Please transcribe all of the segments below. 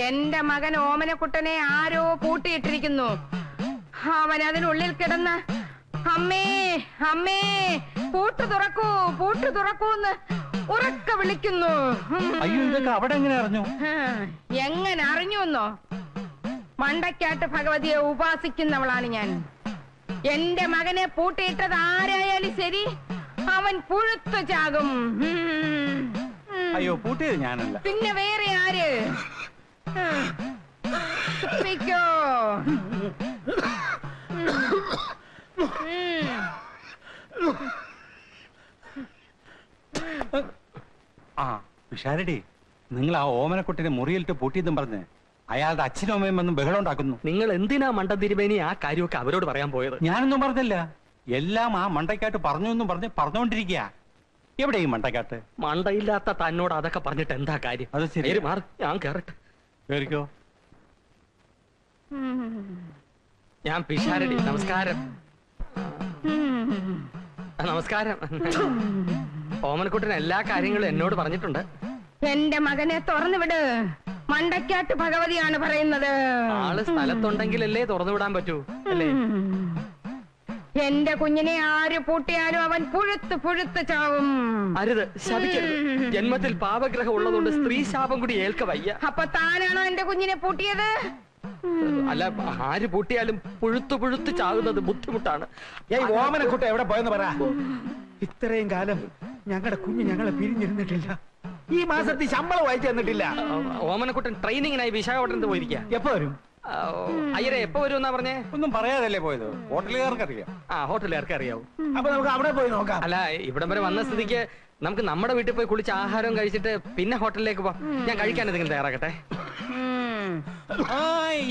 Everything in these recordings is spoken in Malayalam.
എന്റെ മകൻ ഓമനക്കുട്ടനെ ആരോ പൂട്ടിയിട്ടിരിക്കുന്നു. അവൻ അതിനുള്ളിൽ കിടന്ന് അമ്മേ അമ്മേ പൂട്ട് തുറക്കൂ പൂട്ട് തുറക്കൂന്ന് ഉറക്കെ വിളിക്കുന്നു. അയ്യോ, ഇതൊക്കെ അവിടെ എങ്ങനെ അറിഞ്ഞു? എങ്ങനെ അറിഞ്ഞുവെന്നോ? മണ്ടക്കാട്ട് ഭഗവതിയെ ഉപാസിക്കുന്നവളാണ് ഞാൻ. എന്റെ മകനെ പൂട്ടിയിട്ടത് ആരായാലും ശരി, അവൻ പുഴുത്തു ചാകും. അയ്യോ, പൂട്ടിയത് ഞാനല്ല. പിന്നെ വേറെ ആര്? ആ പിഷാരടി, നിങ്ങൾ ആ ഓമനക്കുട്ടിനെ മുറിയിലിട്ട് പൂട്ടിയെന്നും പറഞ്ഞ് അയാളുടെ അച്ഛനും അമ്മയും വന്ന് ബഹളം ഉണ്ടാക്കുന്നു. നിങ്ങൾ എന്തിനാ മണ്ടതിരുമേനി ആ കാര്യമൊക്കെ അവരോട് പറയാൻ പോയത്? ഞാനൊന്നും പറഞ്ഞില്ല. എല്ലാം ആ മണ്ടക്കാട്ട് പറഞ്ഞു എന്നും പറഞ്ഞ് പറഞ്ഞുകൊണ്ടിരിക്കുക. എവിടെ ഈ മണ്ടക്കാട്ട്? മണ്ടയില്ലാത്ത തന്നോട് അതൊക്കെ പറഞ്ഞിട്ട് എന്താ കാര്യം? അത് ശരി. മാറി, ഞാൻ കേറട്ടെ. കേറിക്കോ. ഞാൻ പിഷാരടി. നമസ്കാരം. നമസ്കാരം. ഓമനക്കുട്ടൻ എല്ലാ കാര്യങ്ങളും എന്നോട് പറഞ്ഞിട്ടുണ്ട്. എന്റെ മകനെ തുറന്നു വിട്. മണ്ടക്കാട്ട് ഭഗവതിയാണ് പറയുന്നത്. ആള് സ്ഥലത്തുണ്ടെങ്കിലല്ലേ തുറന്നു വിടാൻ പറ്റൂ, അല്ലേ? എന്റെ കുഞ്ഞിനെ ആര് പൂട്ടിയാലും അവൻ പുഴുത്ത് ചാവും. അരുത്, ശപിക്കരുത്. ജന്മത്തിൽ പാപഗ്രഹം ഉള്ളതുകൊണ്ട് സ്ത്രീ ശാപം കൂടി ഏൽക്ക വയ്യ. അപ്പൊ താനാണോ എന്റെ കുഞ്ഞിനെ പൂട്ടിയത്? അല്ല, ആര് പൂട്ടിയാലും പുഴുത്ത് ചാകുന്നത് ബുദ്ധിമുട്ടാണ്. ഓമനക്കുട്ട എവിടെ പോയെന്ന് പറ. ഇത്രയും കാലം ഞങ്ങളുടെ കുഞ്ഞ് ഞങ്ങളെ പിരിഞ്ഞിരുന്നിട്ടില്ല. ഈ മാസത്തിൽ ശമ്പളം വായിച്ചു തന്നിട്ടില്ല. ഓമനക്കുട്ടൻ ട്രെയിനിങ്ങിനായി വിശാഖപട്ടണത്ത് പോയിരിക്കുക. എപ്പോ വരും? അയ്യരെ എപ്പോ വരും എന്നാ പറഞ്ഞേ? ഒന്നും പറയാതല്ലേ പോയത്? ഹോട്ടലുകാർക്ക് അറിയാം. ആ, ഹോട്ടലുകാർക്ക് അറിയാവും. അപ്പൊ നമുക്ക് അവിടെ പോയി നോക്കാം. അല്ല, ഇവിടം വരെ വന്ന സ്ഥിതിക്ക് നമുക്ക് നമ്മുടെ വീട്ടിൽ പോയി കുളിച്ച് ആഹാരം കഴിച്ചിട്ട് പിന്നെ ഹോട്ടലിലേക്ക് പോവാം. ഞാൻ കഴിക്കാൻ എന്തെങ്കിലും തയ്യാറാക്കട്ടെ.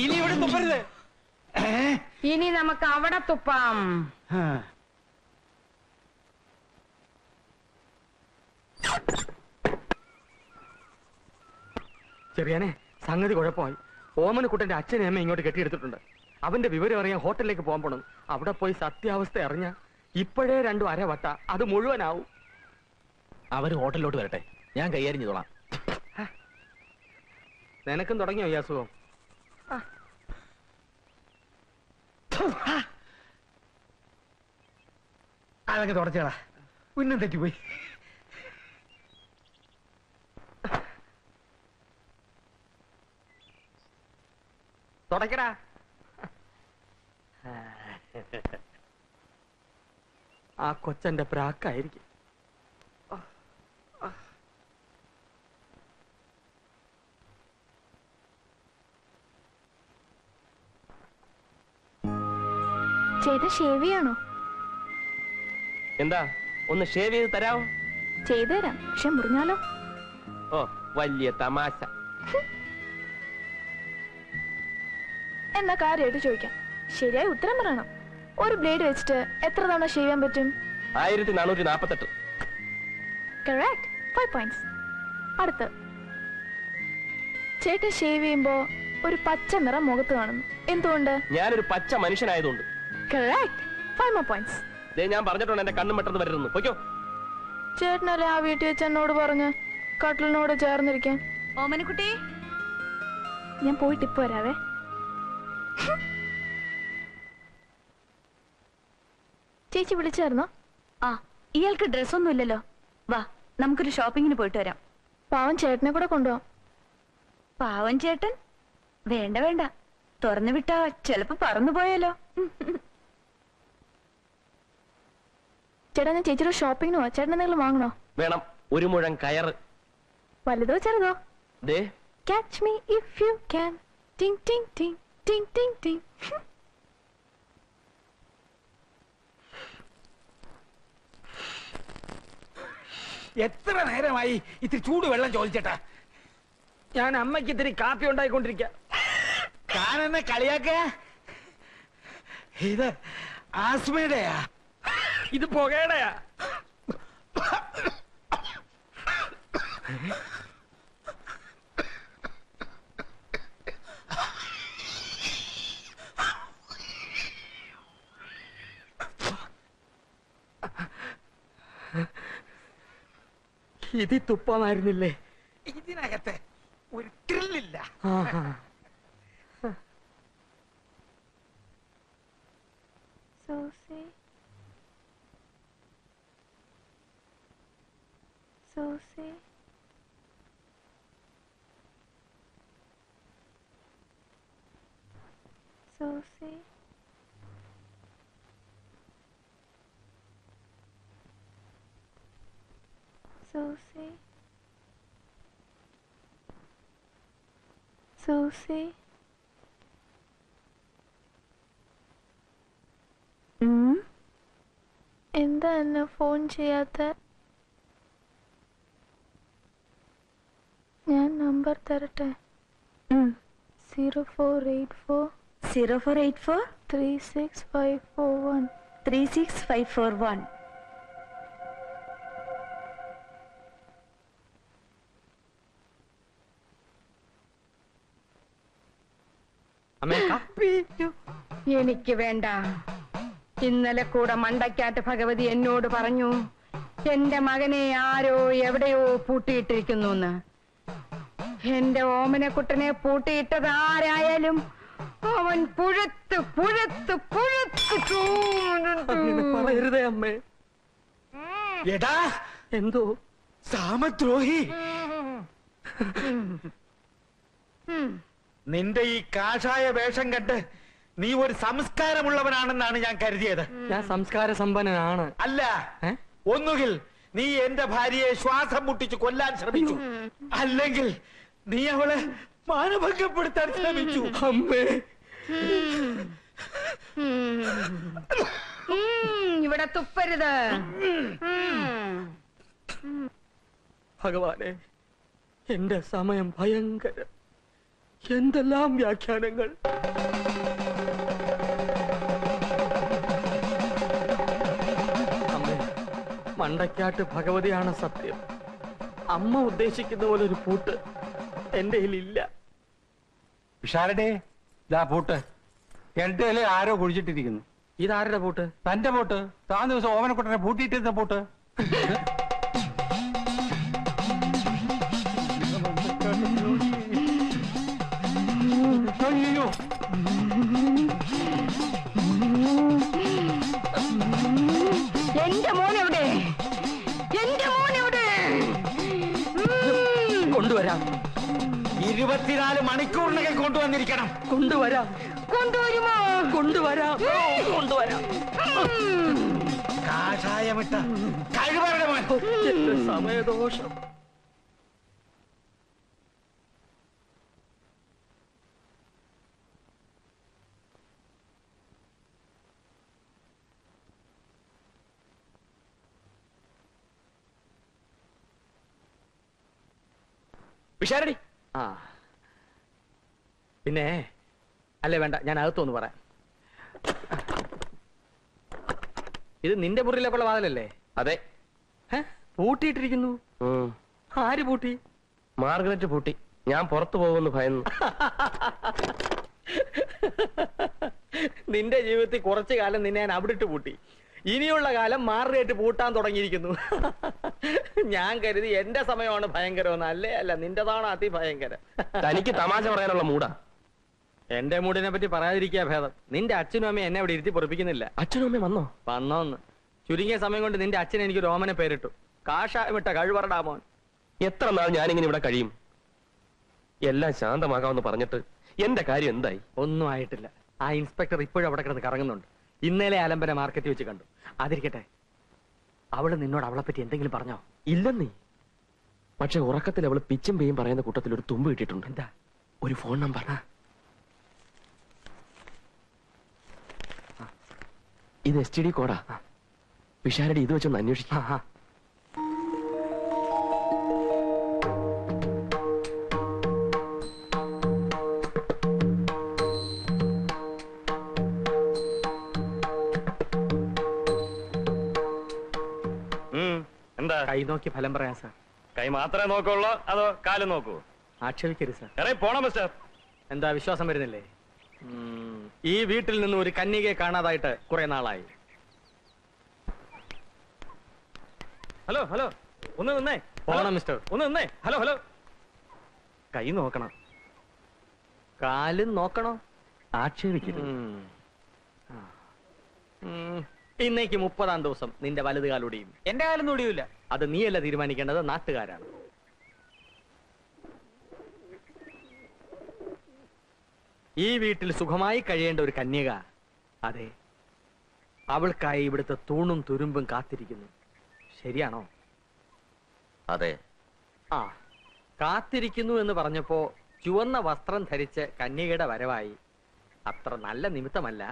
ഇനി ഇവിടെ തുപ്പരുത്. ഇനി നമുക്ക് അവിടെ തുപ്പാം. ചെറിയാനെ, സംഗതി കുഴപ്പമായി. ഓമനക്കുട്ടന്റെ അച്ഛനെ അമ്മ ഇങ്ങോട്ട് കെട്ടിയെടുത്തിട്ടുണ്ട്. അവന്റെ വിവരം അറിയാൻ ഹോട്ടലിലേക്ക് പോകാൻ പോണം. അവിടെ പോയി സത്യാവസ്ഥ അറിഞ്ഞ ഇപ്പോഴേ 2 അരവട്ട അത് മുഴുവനാവും. അവര് ഹോട്ടലിലോട്ട് വരട്ടെ, ഞാൻ കൈകാര്യം. നിനക്കും തുടങ്ങിയോ ഈ അസുഖം? അതൊക്കെ തുടച്ചേടാ, ഉന്നം തെറ്റിപ്പോയി. തുടക്കടാ. ആ കൊച്ചന്റെ പ്രാക്കായിരിക്കും. ചേട്ടാ ഷേവ് ചെയ്യാണോ? എന്താ, ഒന്ന് ഷേവ് ചെയ്ത് തരാമോ? ചെയ്തു തരാം, പക്ഷെ മുറിഞ്ഞാലോ? ഓ, വലിയ തമാശ. എന്നാ കാര്യമായിട്ട് ചോദിക്കാം, ശരിയായി ഉത്തരം പറയണം. ഒരു ബ്ലേഡ് വെച്ചിട്ട് എത്ര തവണ ഷേവ് ചെയ്യാൻ പറ്റും? 1448. Correct, 5 points. അടുത്ത്, ചേട്ടൻ ഷേവ് ചെയ്യുമ്പോ ഒരു പച്ച നിറം മുഖത്ത് കാണുന്നു, എന്തുകൊണ്ട്? ഞാനൊരു പച്ച മനുഷ്യനായതുകൊണ്ട്. Correct, 5 more points. ഞാൻ പറഞ്ഞിട്ടുണ്ട് എന്റെ കണ്ണും പെട്ടെന്ന് വരുന്നു. പൊയ്ക്കോ. ചേട്ടനല്ലേ ആ വീട്ടിൽ വെച്ച് എന്നോട് പറഞ്ഞ് കട്ടിലിനോട് ചേർന്നിരിക്കാൻ? ഓമനക്കുട്ടി, ഞാൻ പോയിട്ട് ഇപ്പൊ വരാവേ. ചേച്ചി വിളിച്ചായിരുന്നോ? ആ, ഇയാൾക്ക് ഡ്രസ്സൊന്നും ഇല്ലല്ലോ. വാ, നമുക്കൊരു ഷോപ്പിങ്ങിന് പോയിട്ട് വരാം. പാവം ചേട്ടനെ കൂടെ കൊണ്ടുപോവാം. പാവൻ ചേട്ടൻ? വേണ്ട വേണ്ട, തുറന്നു വിട്ടാ ചെലപ്പോ പറന്നു പോയാലോ. ചേട്ടാ, ഞാൻ ചേച്ചിയുടെ ഷോപ്പിങ്ങിന് പോവാ. ചേട്ടൻ എന്തെങ്കിലും വാങ്ങണോ? വേണം, 1 മുഴം കയറ്. വലുതോ ചെറുതോ? ദേ, Catch me if you can. Ting ting ting ting ting ting. എത്ര നേരമായി ഇത്തിരി ചൂട് വെള്ളം ചോദിച്ചേട്ടാ. ഞാൻ അമ്മയ്ക്ക് ഇത്തിരി കാപ്പി ഉണ്ടായിക്കൊണ്ടിരിക്കുക. താനെന്നെ കളിയാക്ക? ഇത് ആസ്മയുടെയാ? ഇത് പുകയുടെയാ? ഇത് തുപ്പമായിരുന്നില്ലേ? ഇതിനകത്ത് ഒരു ത്രില്ലില്ല. Susie Susie Susie Susie Susie എന്താ എന്നെ ഫോൺ ചെയ്യാത്ത? ഞാൻ നമ്പർ തരട്ടെ. 0484 0484 36541. 36541. അമ്മേ കാപ്പി. എനിക്ക് വേണ്ട. ഇന്നലെ കൂടെ മണ്ടയ്ക്കാട്ട് ഭഗവതി എന്നോട് പറഞ്ഞു എന്റെ മകനെ ആരോ എവിടെയോ പൂട്ടിയിട്ടിരിക്കുന്നു. എന്റെ ഓമനക്കുട്ടനെ പൂട്ടിയിട്ടത് ആരായാലും അവൻ പുഴുത്ത് പുഴുത്ത് പുഴുത്ത് അങ്ങനെ പറയരുതേ അമ്മേ. എടാ എന്തോ സാമദ്രോഹി, നിന്റെ ഈ കാഷായ വേഷം കണ്ട് നീ ഒരു സംസ്കാരമുള്ളവനാണെന്നാണ് ഞാൻ കരുതിയത്. ഞാൻ സംസ്കാര സമ്പന്നനാണ്. അല്ല, ഒന്നുകിൽ നീ എന്റെ ഭാര്യയെ ശ്വാസം മുട്ടിച്ച് കൊല്ലാൻ ശ്രമിച്ചു, അല്ലെങ്കിൽ നീ അവളെ മാനഭംഗപ്പെടുത്താൻ ശ്രമിച്ചു. അമ്മേ ഇവിടെ തുപ്പരുത്. ഭഗവാനെ, എന്റെ സമയം ഭയങ്കരം. എന്തെല്ലാം വ്യാഖ്യാനങ്ങൾ. അമ്മേ, മണ്ടയ്ക്കാട്ട് ഭഗവതിയാണ് സത്യം. അമ്മ ഉദ്ദേശിക്കുന്ന പോലെ ഒരു പൂട്ട് എന്റെ കയ്യിലില്ല. പിഷാരടെ ഇതാ പൂട്ട്. എന്റെ ആരോ കുഴിച്ചിട്ടിരിക്കുന്നു. ഇതാരുടെ പൂട്ട്? തന്റെ പൂട്ട്. താൻ ദിവസം ഓമനക്കുട്ടനെ പൂട്ടിയിട്ടിരുന്ന പൂട്ട്. അയ്യോ, എന്റെ മോനെവിടെ? എന്റെ മോനെവിടെ? കൊണ്ടുവരാം. 24 മണിക്കൂറിനകം കൊണ്ടുവന്നിരിക്കണം. കൊണ്ടുവരാം. കൊണ്ടുവരുമോ? കൊണ്ടുവരാം. കൊണ്ടുവരാം. കാഷായമിട്ട കഴിവരുടെ മോൻ. എന്റെ സമയദോഷം. വിശാരടി, ആ പിന്നെ അല്ലേ വേണ്ട, ഞാൻ അകത്തൊന്ന് പറയാം. ഇത് നിന്റെ മുറിയിലേക്കുള്ള വാതിലല്ലേ? അതെ. പൂട്ടിയിട്ടിരിക്കുന്നു. ആര് പൂട്ടി? മാർഗരറ്റ് പൂട്ടി. ഞാൻ പുറത്തു പോകുമെന്ന് ഭയന്നു. നിന്റെ ജീവിതത്തിൽ കുറച്ചു കാലം നിന്നെ ഞാൻ അവിടെ ഇട്ട് പൂട്ടി. ഇനിയുള്ള കാലം മാർഗരറ്റ് പൂട്ടാൻ തുടങ്ങിയിരിക്കുന്നു. ഞാൻ കരുതി എന്റെ സമയമാണ് ഭയങ്കരമെന്ന്. അല്ലേ അല്ല, നിന്റെതാണ് അതിഭയങ്കരം. തനിക്ക് തമാശ പറയാനുള്ള മൂടാ. എന്റെ മൂടിനെ പറ്റി പറയാതിരിക്കാ ഭേദം. നിന്റെ അച്ഛനും അമ്മയും എന്നെ അവിടെ ഇരുത്തി പൊറപ്പിക്കുന്നില്ല. അച്ഛനും അമ്മയും വന്നോ? വന്നോന്ന്. ചുരുങ്ങിയ സമയം കൊണ്ട് നിന്റെ അച്ഛൻ എനിക്കൊരു ഓമനെ പേരിട്ടു. കാഷായമിട്ട കഴിവറടാ മോൻ. എത്ര നാൾ ഞാനിങ്ങനെ ഇവിടെ കഴിയും? എല്ലാം ശാന്തമാകാമെന്ന് പറഞ്ഞിട്ട് എന്റെ കാര്യം എന്തായി? ഒന്നും ആയിട്ടില്ല. ആ ഇൻസ്പെക്ടർ ഇപ്പോഴും അവിടെ കിടന്ന് കറങ്ങുന്നുണ്ട്. ഇന്നലെ ആലമ്പന മാർക്കറ്റിൽ വെച്ച് കണ്ടു. അതിരിക്കട്ടെ, അവള് നിന്നോട് അവളെ പറ്റി എന്തെങ്കിലും പറഞ്ഞോ? ഇല്ലെന്നേ. പക്ഷെ ഉറക്കത്തിൽ അവള് പിച്ചും പേയും പറയുന്ന കൂട്ടത്തിൽ ഒരു തുമ്പ് കിട്ടിയിട്ടുണ്ട്. എന്താ? ഒരു ഫോൺ നമ്പർ. ഇത് STD കോഡാ. പിഷാരടി ഇത് വെച്ചൊന്ന് അന്വേഷിക്കാം. എന്താ? കൈ നോക്കി ഫലം പറയാം സാർ. കൈ മാത്രമേ നോക്കുള്ളൂ അതോ കാലും നോക്കൂ? ആക്ഷേപിക്കരുത് സാർ. അറേ പോണം മിസ്റ്റർ. എന്താ വിശ്വാസം വരുന്നില്ലേ? ഈ വീട്ടിൽ നിന്ന് ഒരു കന്യകയെ കാണാതായിട്ട് കുറെ നാളായി. ഹലോ ഹലോ, ഒന്ന് നിന്നേ. പോണം മിസ്റ്റർ. ഒന്ന് നിന്നേ. Hello hello. കൈ നോക്കണം. കാലും നോക്കണോ? ആക്ഷേപിക്കരുത്. ഇന്നേക്ക് 30-ാം ദിവസം നിന്റെ വലത് കാലൊടിയും. എന്റെ കാലൊന്നും ഒടിയൂല. അത് നീയല്ല തീരുമാനിക്കേണ്ടത്, നാട്ടുകാരാണ്. ഈ വീട്ടിൽ സുഖമായി കഴിയേണ്ട ഒരു കന്യക, അതെ, അവൾക്കായി ഇവിടുത്തെ തൂണും തുരുമ്പും കാത്തിരിക്കുന്നു. ശരിയാണോ? അതെ. ആ, കാത്തിരിക്കുന്നു എന്ന് പറഞ്ഞപ്പോ ചുവന്ന വസ്ത്രം ധരിച്ച് കന്യകയുടെ വരവായി. അത്ര നല്ല നിമിത്തമല്ല.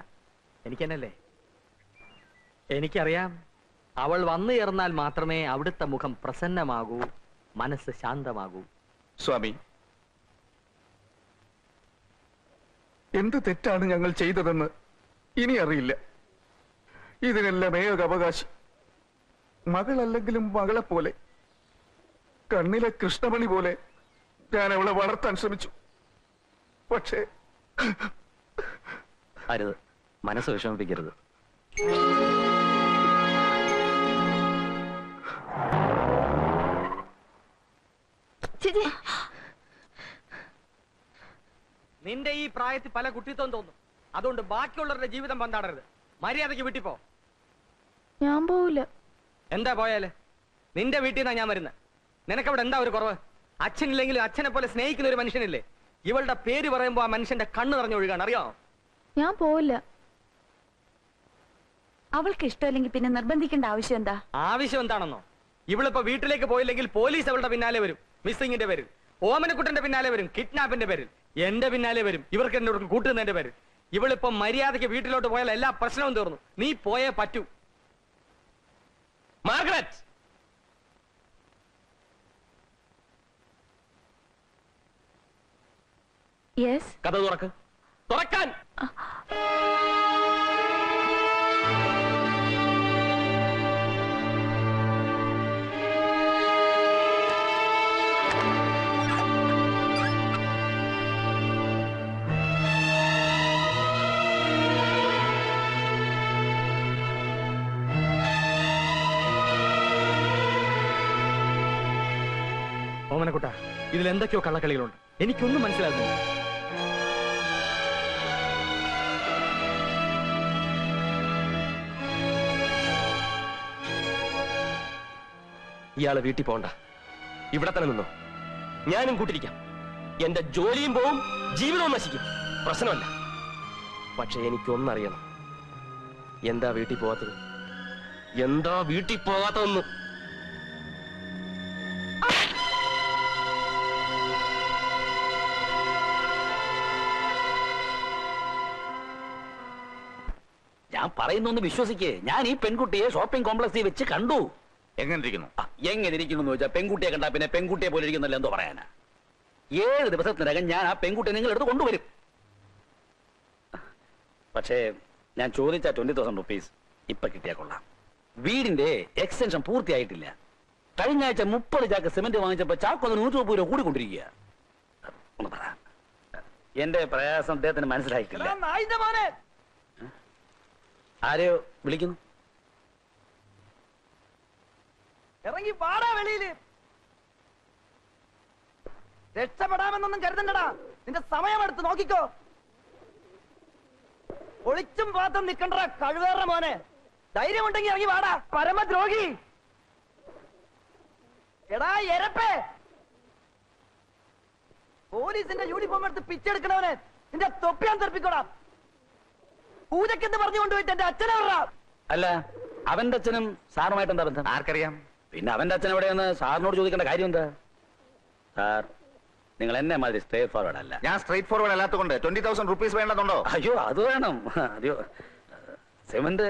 എനിക്കെന്നല്ലേ? എനിക്കറിയാം, അവൾ വന്നു ചേർന്നാൽ മാത്രമേ അവിടുത്തെ മുഖം പ്രസന്നമാകൂ, മനസ്സ് ശാന്തമാകൂ. സ്വാമി, എന്ത് തെറ്റാണ് ഞങ്ങൾ ചെയ്തതെന്ന് ഇനി അറിയില്ല. ഇതിനെല്ലാം ഏക അവകാശി മകളല്ലെങ്കിലും മകളെ പോലെ, കണ്ണിലെ കൃഷ്ണമണി പോലെ ഞാൻ അവളെ വളർത്താൻ ശ്രമിച്ചു. പക്ഷേ അരുത്, മനസ്സ് വിഷമിപ്പിക്കരുത്. ചേച്ചി, നിന്റെ ഈ പ്രായത്തിൽ പല കുട്ടിത്വം തോന്നും. അതുകൊണ്ട് ബാക്കിയുള്ളവരുടെ ജീവിതം പന്താടരുത്. മര്യാദയ്ക്ക് വീട്ടിൽ പോ. ഞാൻ പോവില്ല. എന്താ പോയാല്? നിന്റെ വീട്ടിൽ നിന്നാ ഞാൻ വരുന്നത്. നിനക്കവിടെ എന്താ ഒരു കുറവ്? അച്ഛനില്ലെങ്കിലും അച്ഛനെ പോലെ സ്നേഹിക്കുന്ന ഒരു മനുഷ്യനില്ലേ? ഇവളുടെ പേര് പറയുമ്പോ ആ മനുഷ്യന്റെ കണ്ണ് നിറഞ്ഞൊഴുകാണ്, അറിയാമോ? ഞാൻ പോവില്ല. അവൾക്ക് ഇഷ്ടമല്ലെങ്കിൽ പിന്നെ നിർബന്ധിക്കേണ്ട ആവശ്യം എന്താ? ആവശ്യം എന്താണെന്നോ? ഇവളിപ്പോ വീട്ടിലേക്ക് പോയില്ലെങ്കിൽ പോലീസ് അവളുടെ പിന്നാലെ വരും. മിസ്സിങ്ങിന്റെ പേരിൽ, ഓമനക്കുട്ടന്റെ പിന്നാലെ വരും, കിഡ്നാപ്പിന്റെ പേരിൽ, എന്റെ പിന്നാലെ വരും, ഇവർക്ക് എന്നോട് കൂട്ടുന്നതിന്റെ പേരിൽ. ഇവളിപ്പോ മര്യാദയ്ക്ക് വീട്ടിലോട്ട് പോയാൽ എല്ലാ പ്രശ്നവും തീർന്നു. നീ പോയേ പറ്റൂ. Margaret, yes. കഥ തുറക്ക്. തുറക്കാൻ. ഓമനക്കുട്ട, ഇതിൽ എന്തൊക്കെയോ കള്ളക്കളികളുണ്ട്. എനിക്കൊന്നും മനസ്സിലാകുന്നില്ല. ഇയാള് വീട്ടിൽ പോണ്ട, ഇവിടെ തന്നെ നിന്നോ. ഞാനും കൂട്ടിരിക്കാം. എന്റെ ജോലിയും പോവും, ജീവിതവും നശിക്കും, പ്രശ്നമല്ല. പക്ഷെ എനിക്കൊന്നറിയണം, എന്താ വീട്ടിൽ പോകാത്തത്? എന്താ വീട്ടിൽ പോകാത്തതെന്ന്. ഞാൻ പറയുന്നൊന്ന് വിശ്വസിക്കേ. ഞാൻ ഈ പെൺകുട്ടിയെ ഷോപ്പിംഗ് കോംപ്ലക്സിൽ വെച്ച് കണ്ടു. എങ്ങനെ ഇരിക്കുന്നു? എങ്ങനെ ഇരിക്കുന്നു എന്ന് ചോദിച്ചാൽ, പെൺകുട്ടിയെ കണ്ടാ പിന്നെ പെൺകുട്ടിയെ പോലെ ഇരിക്കുന്നല്ലോ, എന്തോ പറയാനാ. 7 ദിവസത്തിനകം ഞാൻ ആ പെൺകുട്ടിയെ നിങ്ങളെടുത്ത് കൊണ്ടുവരും. പക്ഷേ ഞാൻ ചോദിച്ച 20,000 റുപ്പീസ് ഇപ്പൊ കിട്ടിയാ കൊള്ളാം. വീടിന്റെ എക്സ്റ്റൻഷൻ പൂർത്തിയായിട്ടില്ല. കഴിഞ്ഞ ആഴ്ച 30 ചാക്ക് സിമന്റ് വാങ്ങിച്ചപ്പോ ചാക്കൊന്ന് 130 രൂപ കൂടിക്കൊണ്ടിരിക്കുക. ഒന്ന് പറ, എന്റെ പ്രയാസം അദ്ദേഹത്തിന് മനസ്സിലായിട്ടില്ല. ആരെയോ വിളിക്കുന്നു. ഇറങ്ങി പാടാ വെളിയില്. രക്ഷപ്പെടാമെന്നൊന്നും കരുതണ്ടടാ. നിന്റെ സമയമെടുത്ത് നോക്കിക്കോ. ഒളിച്ചും പാത്തും നിക്കണ്ട കഴിവേറെ മോനെ. ധൈര്യമുണ്ടെങ്കിൽ ഇറങ്ങി വാടാ, പരമദ്രോഹി. എടാ എരപ്പേ, പോലീസിന്റെ യൂണിഫോം എടുത്ത് പിച്ചെടുക്കണവനെ നിന്റെ തൊപ്പിയാൻ തെറിപ്പിക്കോടാ. പൂജക്കെന്ന് പറഞ്ഞു കൊണ്ടുപോയിട്ട് എന്റെ അച്ഛനെ പറ. അല്ല, അവന്റെ അച്ഛനും സാറുമായിട്ട് എന്താ ബന്ധം? ആർക്കറിയാം? പിന്നെ അവന്റെ അച്ഛൻ എവിടെയെന്ന് സാറിനോട് ചോദിക്കേണ്ട കാര്യം എന്താ? സാർ, നിങ്ങൾ എന്നെ മാതിരി സ്ട്രേറ്റ് ഫോർവേഡ് അല്ല. ഞാൻ സ്ട്രേറ്റ് ഫോർവേഡ് അല്ലാത്തതുകൊണ്ട് 20,000 റുപ്പീസ് വേണ്ടതുണ്ടോ? അയ്യോ, അത് വേണം. അയ്യോ, സിമന്റ്